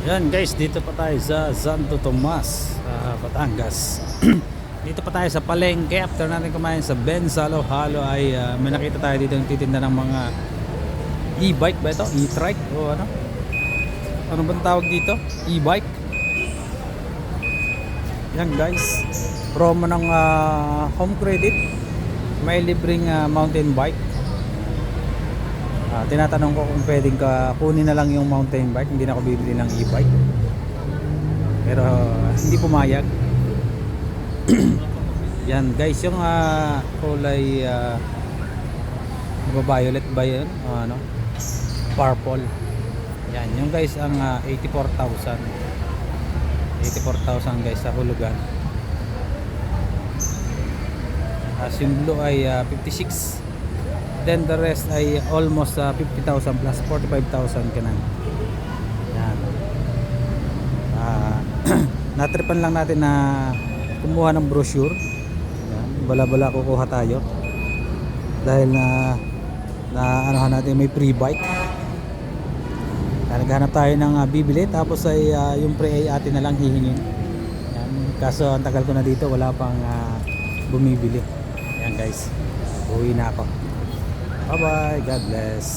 Yan guys, dito pa tayo sa Santo Tomas, Batangas. Dito pa tayo sa palengke. After natin kumain sa Ben's Halo-Halo ay may nakita tayo dito yung titinda ng mga e-bike ba ito? E-trike o ano? Ano bang tawag dito? E-bike. Yan guys, promo ng home credit. May libreng mountain bike. Tinatanong ko kung pwedeng kunin na lang yung mountain bike, hindi na ako bibili ng e-bike, pero hindi pumayag. Yan guys, yung kulay violet ba yun? Ano? Purple. Yan, yung guys ang 84,000 guys sa hulugan. As yung blue ay 56. Then the rest ay almost 50,000 plus 45,000 ka na. Yan. Natripan lang natin na kumuha ng brochure. Yan. Bala-bala kukuha tayo. Dahil na anuhan natin may free bike. Naghanap tayo ng bibili, tapos ay yung pre ay atin na lang hihingin. Yan. Kaso ang tagal ko na dito, wala pang bumibili. Yan guys. Uwi na ako. Bye bye, God bless.